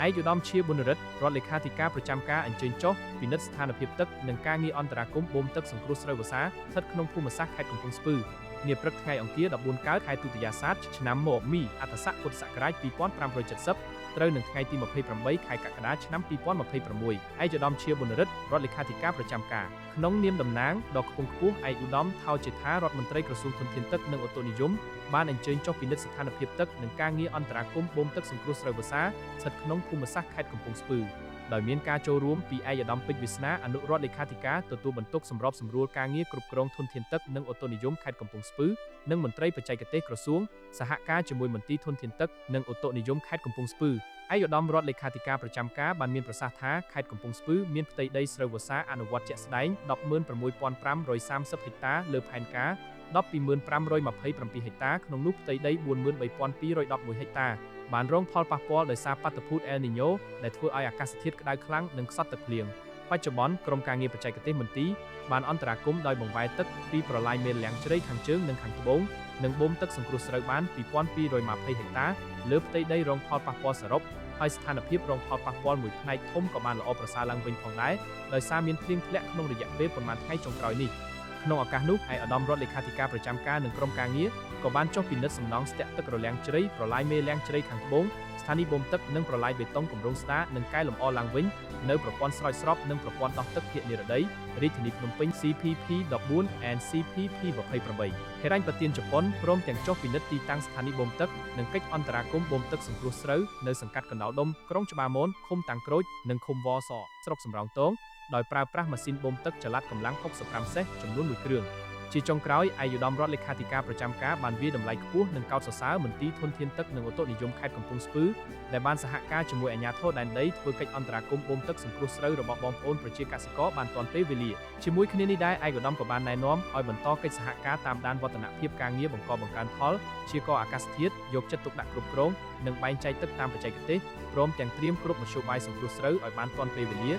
ឯកឧត្តមជាប៊ុនរិទ្ធរដ្ឋលេខាធិការប្រចាំការអញ្ជើញចុះពិនិត្យស្ថានភាពទឹកនិងការងារអន្តរាគមន៍បូមទឹកសង្គ្រោះស្រូវវស្សាស្ថិតក្នុងភូមិសាស្ត្រខេត្តកំពង់ស្ពឺនាព្រឹកថ្ងៃអង្គារ14កើតខែទុតិយាសាទឆ្នាំមកមីអត្តស័កពុទ្ធសករាជ2570ត្រូវនឹងថ្ងៃទី28ខែកក្កដាឆ្នាំ2026ឯកឧត្តមជាប៊ុនរិទ្ធរដ្ឋលេខាធិការប្រចាំការក្នុងនាមតំណាងដ៏ខ្ពង់ខ្ពស់ឯកឧត្តមថោចេថារដ្ឋមន្ត្រីក្រសួងធនធានទឹកនិងអូតូនិយមបានអញ្ជើញចុះពិនិត្យស្ថានភាពទឹកនិងការងារអន្តរាគមន៍បូមទឹកសង្គ្រោះស្រូវវស្សាស្ថិតក្នុងភូមិសាស្ត្រខេត្តកំពង់ស្ពឺដោយមានការចូលរួមពីឯកឧត្តមពេជ្រវាសនាអនុរដ្ឋលេខាធិការទទួលបន្ទុកសម្របសម្រួលការងារគ្រប់គ្រងធនធានទឹកនិងអូតូនិយមខេត្តកំពង់ស្ពឺនិងមន្ត្រីបច្ចេកទេសក្រសួងសហការជាមួយមន្ទីរធនធានទឹកនិងអូតូនិយមខេត្តកំពង់ស្ពឺឯកឧត្តមរដ្ឋលេខាធិការប្រចាំការបានមានប្រសាសន៍ថាខេត្តកំពង់ស្ពឺមានផ្ទៃដីស្រូវវស្សាអនុវត្តជាក់ស្ដែង 16530 ហិកតាលើផែនការ 12527 ហិកតាក្នុងនោះផ្ទៃដី 43211 ហិកតាបានរងផលប៉ះពាល់ដោយសារបាតុភូតអែលនីញ៉ូដែលធ្វើឲ្យអាកាសធាតុក្តៅខ្លាំងនិងខ្សត់ទឹកភ្លៀងបច្ចុប្បន្នក្រុមការងារបច្ចេកទេសមន្ទីរបានអន្តរាគមន៍ដោយបង្វែរទឹកពីប្រឡាយមេលាំងជ្រៃខាងជើងនិងខាងត្បូងនិងបូមទឹកសង្គ្រោះស្រូវបាន 2220 ហិកតាលើផ្ទៃដីរងផលប៉ះពាល់សរុបហើយស្ថានភាពរងផលប៉ះពាល់មួយផ្នែកធំក៏បានល្អប្រសើរឡើងវិញផងដែរដោយសារមានភ្លៀងធ្លាក់ក្នុងរយៈពេលប្រមាណថ្ងៃចុងក្រោយនេះក្នុងឱកាសនោះឯកឧត្តមរដ្ឋលេខាធិការប្រចាំការនិងក្រុមការងារក៏បានចុះពិនិត្យសំណង់ស្ទាក់ទឹករលាំងជ្រៃប្រឡាយមេលាំងជ្រៃខាងត្បូងស្ថានីយបូមទឹកនិងប្រឡាយបេតុងគម្រោងស្ដារនិងកែលម្អឡើងវិញនៅប្រព័ន្ធស្រោចស្រពនិងប្រព័ន្ធដោះទឹកភាគនិរតីរាជធានីភ្នំពេញ CPP 14 and CPP 28ហេរ៉ាញ់ប្រធានជប៉ុនព្រមទាំងចុះពិនិត្យទីតាំងស្ថានីយបូមទឹកនិងកិច្ចអន្តរាគមន៍បូមទឹកសង្គ្រោះស្រូវនៅសង្កាត់កណ្ដោលដុំក្រុងច្បារមនឃុំតាំងក្រូចនិងឃុំវសស្រុកសំរោងទងដោយប្រើប្រាស់ម៉ាស៊ីនបូមទឹកចល័តកម្លាំង65សេសចំនួន1គ្រឿងជាចុងក្រោយឯកឧត្តមរដ្ឋលេខាធិការប្រចាំការបានវាយតម្លៃខ្ពស់និងកោតសរសើរមន្ទីរធនធានទឹកនិងអូតូនិយមខេត្តកំពង់ស្ពឺដែលបានសហការជាមួយអាជ្ញាធរដែនដីធ្វើកិច្ចអន្តរាគមន៍បូមទឹកសង្គ្រោះស្រូវរបស់បងប្អូនប្រជាកសិករបានទាន់ពេលវេលាជាមួយគ្នានេះដែរឯកឧត្តមក៏បានណែនាំឲ្យបន្តកិច្ចសហការតាមដានវឌ្ឍនភាពការងារបង្កបង្កើនផលព្យាករណ៍អាកាសធាតុយកចិត្តទុកដាក់គ្រប់គ្រងនិងបែងចែកទឹកតាមបច្ចេកទេសព្រមទាំងត្រៀមគ្រប់មធ្យោបាយសង្គ្រោះស្រូវឲ្យបានទាន់ពេលវេលា